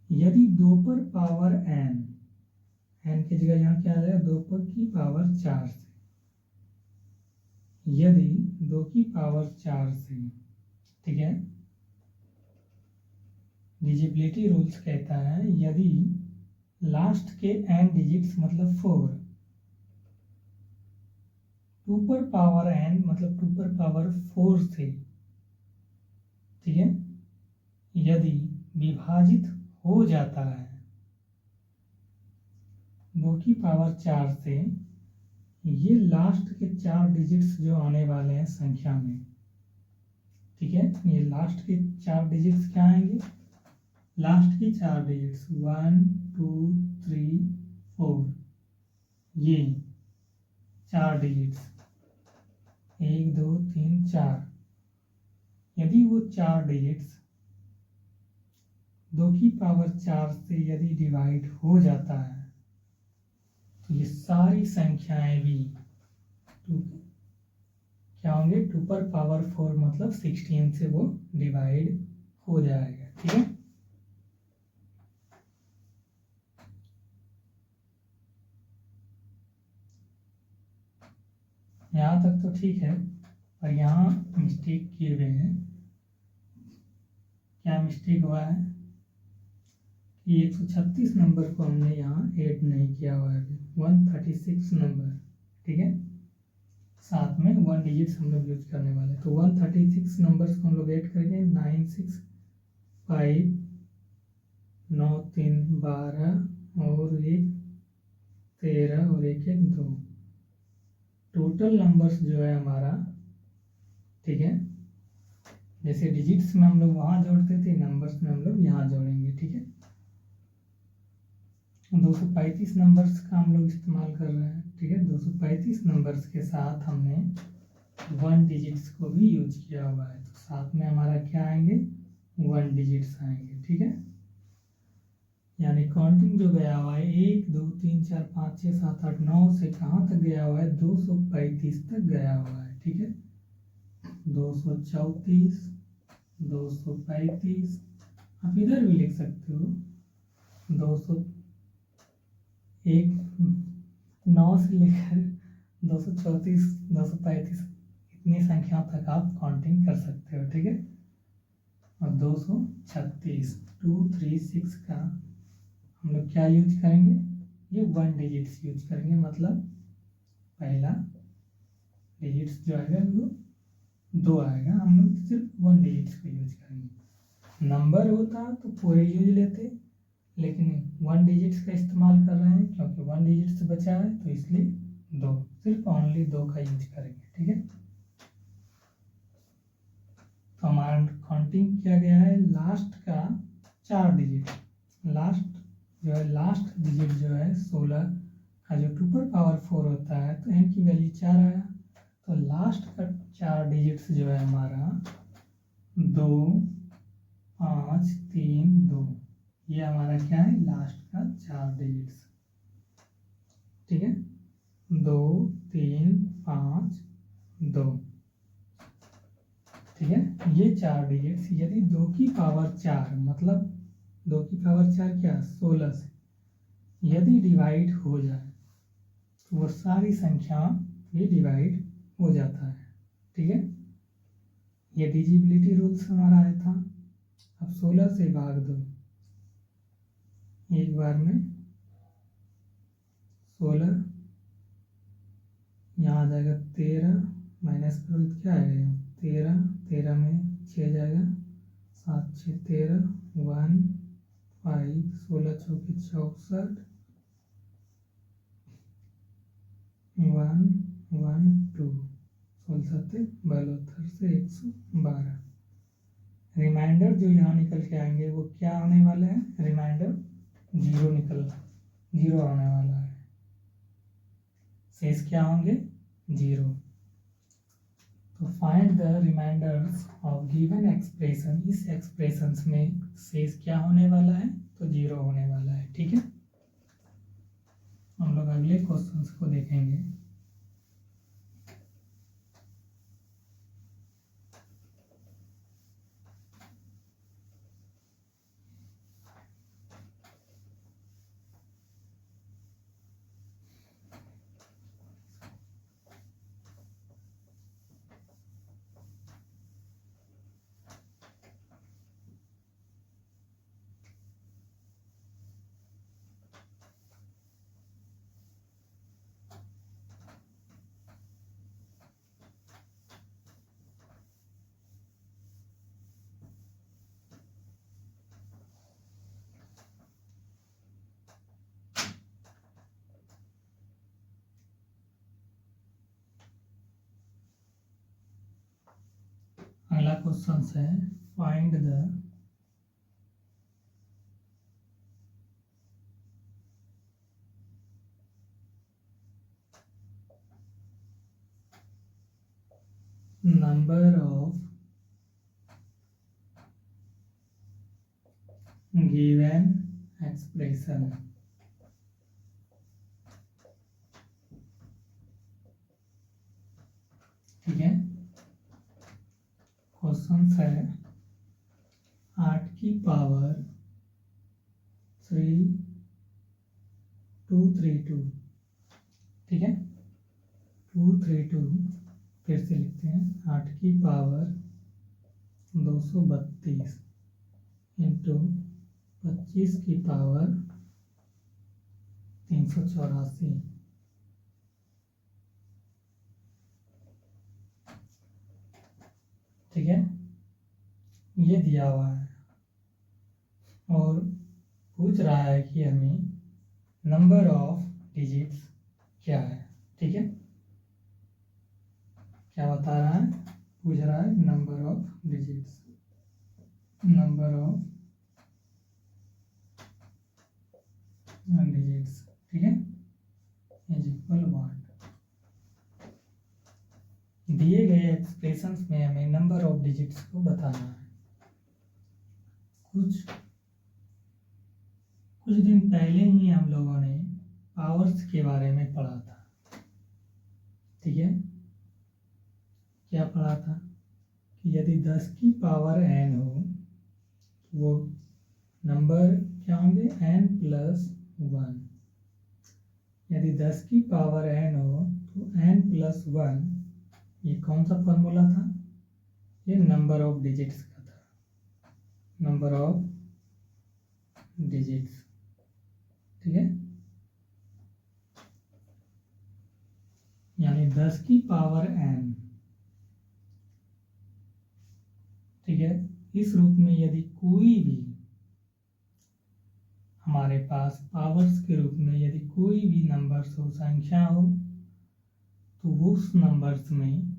यदि 2 पर पावर n की जगह यहाँ क्या आ जाएगा, 2 पर की पावर 4 से, यदि 2 की पावर 4 से, ठीक है, डिजिबिलिटी रूल्स कहता है यदि लास्ट के n डिजिट्स मतलब 4, 2 पर पावर n मतलब 2 पर पावर 4 से, ठीक है, यदि विभाजित हो जाता है 2 की पावर 4 से, ये लास्ट के 4 डिजिट्स जो आने वाले हैं संख्या में, ठीक है, ये लास्ट के 4 डिजिट्स क्या आएंगे, लास्ट के 4 डिजिट्स 1 2 3 4, ये 4 डिजिट्स 1 2 3 4, यदि वो 4 डिजिट्स 2 की पावर 4 से यदि डिवाइड हो जाता है तो ये सारी संख्याएं भी क्या होंगे, 2 पर पावर 4 मतलब 16 से वो डिवाइड हो जाएगा, ठीक है। यहाँ तक तो ठीक है, और यहाँ मिस्टेक किए हुए हैं। क्या मिस्टेक हुआ है, ये 136 नंबर को हमने यहाँ ऐड नहीं किया हुआ है अभी, 136 नंबर, ठीक है। साथ में 1 डिजिट्स हम लोग यूज करने वाले हैं, तो 136 नंबर्स को हम लोग ऐड करेंगे। 9 6 5 9 3 12 और 1 13 और 1 1 2, टोटल नंबर्स जो है हमारा, ठीक है। जैसे डिजिट्स में हम लोग वहाँ जोड़ते थे, नंबर्स में हम लोग यहाँ जोड़ेंगे, ठीक है। 235 नंबर्स का हम लोग इस्तेमाल कर रहे हैं, ठीक है। 235 नंबर्स के साथ हमने 1 डिजिट्स को भी यूज किया हुआ है, तो साथ में हमारा क्या आएंगे, 1 डिजिट्स आएंगे, ठीक है। यानी काउंटिंग जो गया हुआ है 1 2 3 4 5 6 7 8 9 से कहाँ तक गया हुआ है, 235 तक गया हुआ है, ठीक है। 234 235, आप इधर भी लिख सकते हो 201, 9 से लेकर 234 235 इतनी संख्याओं तक आप काउंटिंग कर सकते हो, ठीक है। और 236 236 का हम लोग क्या यूज करेंगे, ये 1 डिजिट्स यूज करेंगे, मतलब पहला डिजिट्स जो आएगा वो 2 आएगा, हम लोग सिर्फ 1 डिजिट्स को यूज करेंगे। नंबर होता तो पूरे यूज लेते, लेकिन 1 डिजिट्स का इस्तेमाल कर रहे हैं क्योंकि 1 डिजिट्स बचा है, तो इसलिए 2, सिर्फ ओनली 2 का यूज करेंगे, ठीक है। तो हमारा काउंटिंग किया गया है लास्ट का 4 डिजिट, लास्ट जो है, लास्ट डिजिट जो है 16 का जो 2 पर पावर 4 होता है, तो n की वैल्यू 4 आया, तो लास्ट का 4 डिजिट्स जो है हमारा 2 5 3 2, ये हमारा क्या है, लास्ट का 4 डिजिट्स, ठीक है। 2 3 5 2, ठीक है। ये 4 डिजिट्स यदि 2 की पावर 4, मतलब 2 की पावर 4 क्या, 16 से यदि डिवाइड हो जाए, तो वो सारी संख्या ये डिवाइड हो जाता है, ठीक है। ये डिजिबिलिटी रूल्स हमारा आया था। अब 16 से भाग दो, एक बार में 16, यहाँ आ जाएगा 13, माइनस करो तो क्या आएगा, 13 13 में 6 जाएगा, 7 6 13, 1 5 16 चौके 64, 1 1 2, 16 7 72 से 112। रिमाइंडर जो यहाँ निकल के आएंगे वो क्या आने वाले हैं, रिमाइंडर 0 आने वाला है, शेष क्या होंगे, 0। तो find the remainders of given expression, इस एक्सप्रेशंस में शेष क्या होने वाला है, तो 0 होने वाला है, ठीक है। हम लोग अगले क्वेश्चंस को देखेंगे। अगला क्वेश्चन है, find the number of given expression, ठीक है। क्वेश्चन है 8 की पावर 3232, ठीक है। 232 फिर से लिखते हैं, 8 की पावर 232 इंटू 25 की पावर 384। ठीक है, ये दिया हुआ है और पूछ रहा है कि हमें नंबर ऑफ डिजिट्स क्या है। ठीक है, क्या बता रहा है, पूछ रहा है number of digits, number of digits. ठीक है, इज इक्वल व्हाट, दिए गए एक्सप्रेशंस में हमें नंबर ऑफ डिजिट्स को बताना है। कुछ दिन पहले ही हम लोगों ने पावर्स के बारे में पढ़ा था। ठीक है, क्या पढ़ा था कि यदि 10 की पावर n हो, वो नंबर क्या होंगे, n प्लस 1। यदि 10 की पावर n हो तो n प्लस 1, ये कौन सा फॉर्मूला था, ये नंबर ऑफ डिजिट्स का था, नंबर ऑफ डिजिट्स। ठीक है, यानी 10 की पावर n। ठीक है, इस रूप में यदि कोई भी हमारे पास पावर्स के रूप में यदि कोई भी नंबर्स हो, संख्या हो, तो वो उस नंबर्स में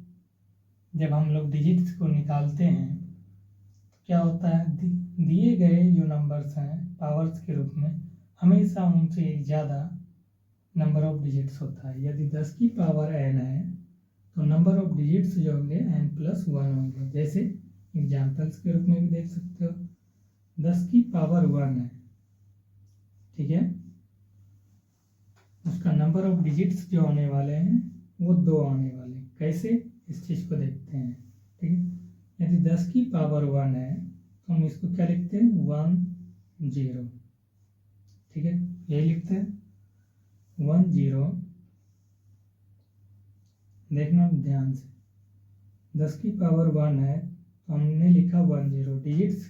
जब हम लोग डिजिट्स को निकालते हैं तो क्या होता है, दिए गए जो नंबर्स हैं पावर्स के रूप में, हमेशा उनसे एक ज़्यादा नंबर ऑफ डिजिट्स होता है। यदि 10 की पावर n है तो नंबर ऑफ डिजिट्स जो होंगे n प्लस 1 होंगे। जैसे एग्जाम्पल्स के रूप में भी देख सकते हो, 10 की पावर 1 है, ठीक है, उसका नंबर ऑफ डिजिट्स जो आने वाले हैं वो 2 आने वाले हैं। कैसे, इस चीज़ को देखते हैं। ठीक है, यदि 10 की पावर 1 है तो हम इसको क्या लिखते हैं, 1 0। ठीक है, यही लिखते हैं 1 0। देखना ध्यान से, 10 की पावर 1 है तो हमने लिखा 1 0। डिजिट्स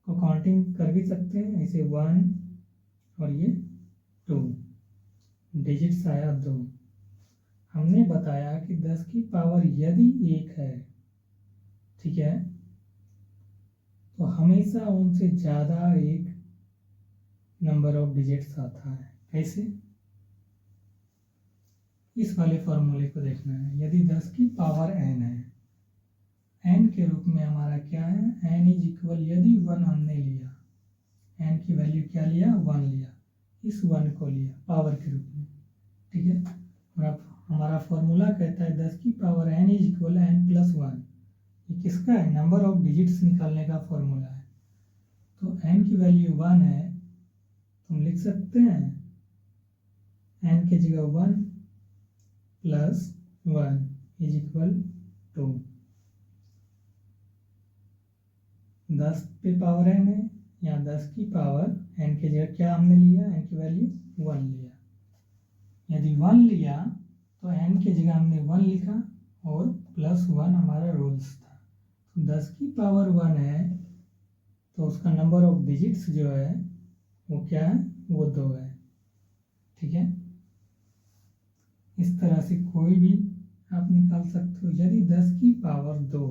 को काउंटिंग कर भी सकते हैं ऐसे, 1 और ये 2, डिजिट्स आया 2। हमने बताया कि 10 की पावर यदि 1 है, ठीक है, तो हमेशा उनसे ज़्यादा एक नंबर ऑफ डिजिट्स आता है। कैसे, इस वाले फॉर्मूले को देखना है। यदि 10 की पावर n है, n के रूप में हमारा क्या है, n इज इक्वल, यदि 1 हमने लिया, n की वैल्यू क्या लिया, 1 लिया, इस 1 को लिया पावर के रूप में। ठीक है, हमारा फॉर्मूला कहता है 10 की power n is equal n plus 1। ये किसका है, नंबर ऑफ डिजिट्स निकालने का फॉर्मूला है। तो n की वैल्यू 1 है, हम लिख सकते हैं n की जगह 1 प्लस 1 इज इक्वल 2। 10 पे पावर n है, यहाँ 10 की पावर n की जगह क्या हमने लिया, n की वैल्यू 1 लिया। यदि 1 लिया तो n की जगह हमने 1 लिखा और प्लस 1 हमारा रूल्स था। तो 10 की पावर 1 है तो उसका नंबर ऑफ डिजिट्स जो है वो क्या है, वो 2 है। ठीक है, इस तरह से कोई भी आप निकाल सकते हो। यदि 10 की पावर 2,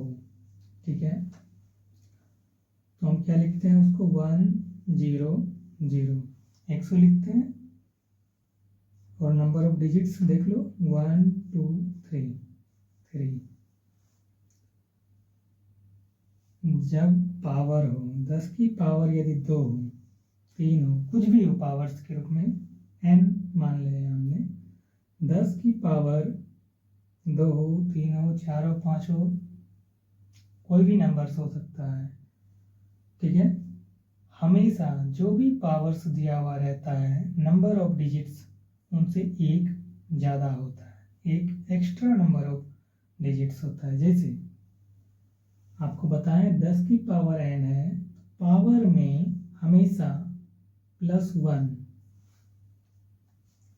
ठीक है, तो हम क्या लिखते हैं उसको, 1 0 0 100 लिखते हैं। और नंबर ऑफ डिजिट्स देख लो, 1 2 3 3। जब पावर हो 10 की पावर यदि 2 हो, 3 हो, कुछ भी हो पावर्स के रूप में, n मान ले हमने, 10 की पावर 2 हो, 3 हो, 4 हो, 5 हो, कोई भी नंबर्स हो सकता है। ठीक है, हमेशा जो भी पावर्स दिया हुआ रहता है, नंबर ऑफ डिजिट्स उनसे एक ज़्यादा होता है, एक एक्स्ट्रा नंबर ऑफ डिजिट्स होता है। जैसे आपको बताएं 10 की पावर n है, पावर में हमेशा प्लस 1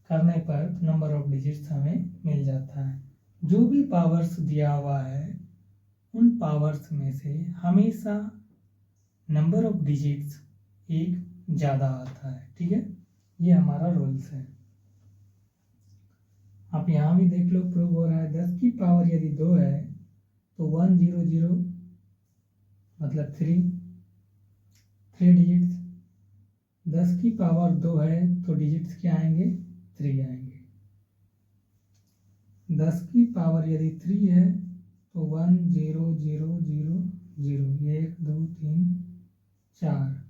करने पर नंबर ऑफ डिजिट्स हमें मिल जाता है। जो भी पावर्स दिया हुआ है उन पावर्स में से हमेशा नंबर ऑफ डिजिट्स एक ज़्यादा आता है। ठीक है, ये हमारा रूल्स है। आप यहाँ भी देख लो, प्रूव हो रहा है। 10 की पावर यदि 2 है तो 100 मतलब 3 डिजिट्स। 10 की पावर 2 है तो डिजिट्स क्या आएंगे? 3 आएंगे। 10 की पावर यदि 3 है तो 1 0 0 0 0 1 2 3 4।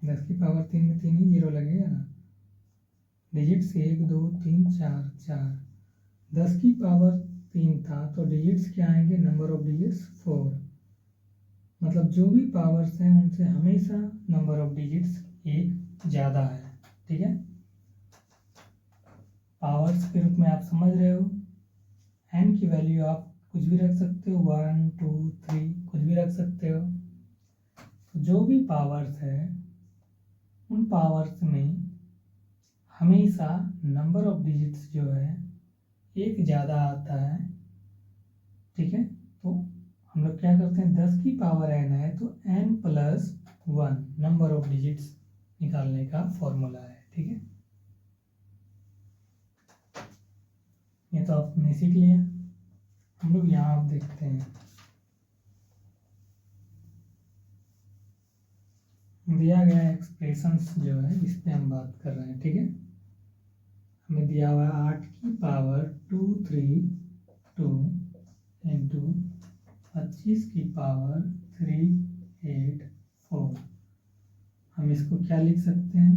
10 की पावर 3 में 3 ही जीरो लगेगा ना। डिजिट्स 1 2 3 4 4। 10 की पावर 3 था तो डिजिट्स क्या आएंगे? Number of digits 4। मतलब जो भी पावर्स हैं उनसे हमेशा नंबर ऑफ डिजिट्स 1 ज़्यादा है। ठीक है, पावर्स के रूप में आप समझ रहे हो। एन की वैल्यू आप कुछ भी रख सकते हो, 1 2 3 कुछ भी रख सकते हो। तो जो भी पावर्स है उन पावर्स में हमेशा नंबर ऑफ डिजिट्स जो है 1 ज़्यादा आता है। ठीक है, तो हम लोग क्या करते हैं? 10 की पावर n है तो n plus 1 number of digits निकालने का फॉर्मूला है। ठीक है, ये तो आपने सीख लिया। हम लोग यहाँ आप देखते हैं, दिया गया एक्सप्रेशंस जो है इस पे हम बात कर रहे हैं। ठीक है, हमें दिया हुआ है 8 की पावर 2 3 2 इंटू 25 की पावर 3 8 4। हम इसको क्या लिख सकते हैं?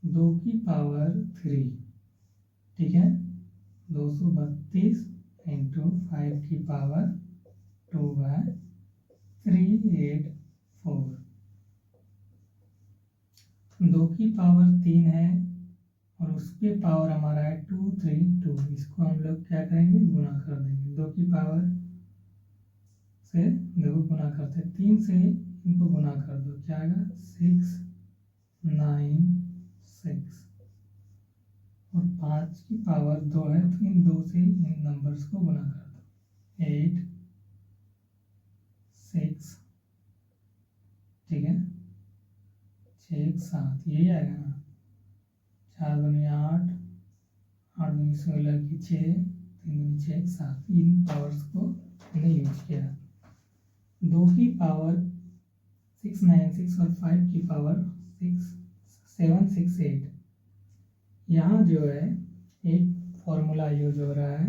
2 की पावर 3। ठीक है, 232 इंटू 5 की पावर 2/384। 2 की पावर 3 है और उसके पावर हमारा है 2 3 2। इसको हम लोग क्या करेंगे? गुना कर देंगे। 2 की पावर से देखो गुना करते, 3 से इनको गुना कर दो, क्या आएगा? 6 9 6। और 5 की पावर 2 है तो इन 2 से इन नंबर्स को गुना कर दो, 8 6। ठीक है, 6 7 यही आएगा ना। 4 दूनी 8 8 दूनी 16 की 6 3 दूनी 6 7। इन पावर्स को हमने यूज किया। 2 की पावर 6 9 6 और 5 की पावर 6 7 6 8। यहाँ जो है एक फॉर्मूला यूज हो रहा है।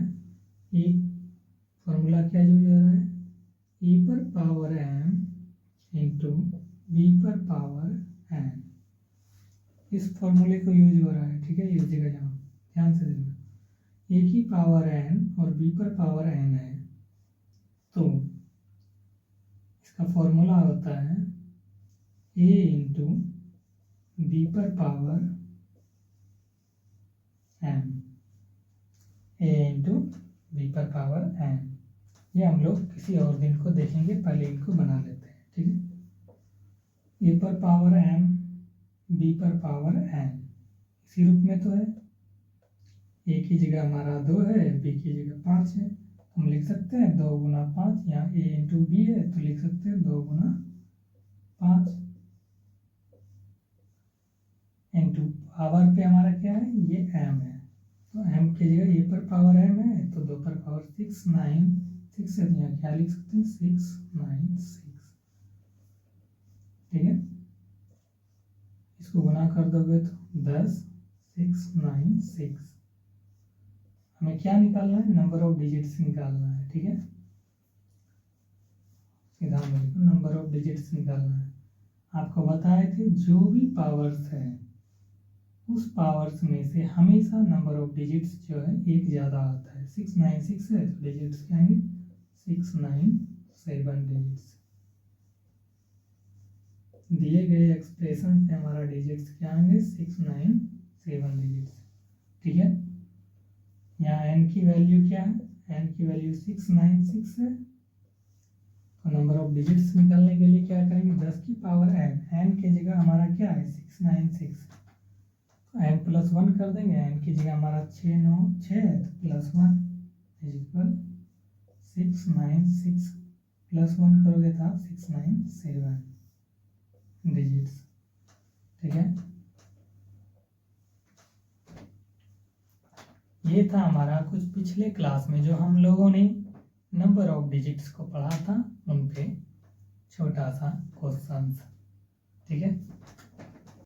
एक फॉर्मूला क्या यूज हो रहा है? e पर पावर m इंटू b पर पावर n। इस फॉर्मूले को यूज हो रहा है। ठीक है, यूज का जवाब ध्यान से देखना। a की पावर n और b पर पावर n है तो इसका फॉर्मूला होता है a इंटू b पर power m, a into b पर पावर n। ये हम लोग किसी और दिन को देखेंगे, पहले इनको बना लेते हैं। ठीक है, a पर पावर m b पर पावर n इसी रूप में तो है। a की जगह हमारा 2 है, b की जगह 5 है। हम लिख सकते हैं 2 गुना 5। यहाँ a इंटू बी है तो लिख सकते हैं 2 गुना 5 इंटू पावर पे हमारा क्या है? ये m है तो m की जगह a पर पावर m है तो 2 पर पावर 6 9 6 है। यहाँ क्या लिख सकते हैं? 6 9 6। ठीक है, इसको गुना कर दोगे तो 10 6 9 6। हमें क्या निकालना है? नंबर ऑफ डिजिट्स निकालना है। ठीक है, सीधा नंबर ऑफ डिजिट्स निकालना है। आपको बताए थे जो भी पावर्स है उस पावर्स में से हमेशा नंबर ऑफ डिजिट्स जो है 1 ज़्यादा आता है। 6 9 6 है तो डिजिट्स क्या आएंगे? 6 9 7 डिजिट्स। दिए गए एक्सप्रेशन पे हमारा डिजिट्स क्या आएंगे? 6 9 7 डिजिट्स। ठीक है, यहाँ n की वैल्यू क्या है? n की वैल्यू 6 9 6 है तो नंबर ऑफ डिजिट्स निकालने के लिए क्या करेंगे? 10 की पावर n की जगह हमारा क्या है? 6 9 6 तो n प्लस 1 कर देंगे। n की जगह हमारा 6 9 6 है तो प्लस 1 इज इक्वल 6 9 6 प्लस 1 करोगे तो आप 6 9 7 डिजिट्स। ठीक है, ये था हमारा कुछ पिछले क्लास में जो हम लोगों ने नंबर ऑफ डिजिट्स को पढ़ा था, उन पे छोटा सा क्वेश्चन। ठीक है।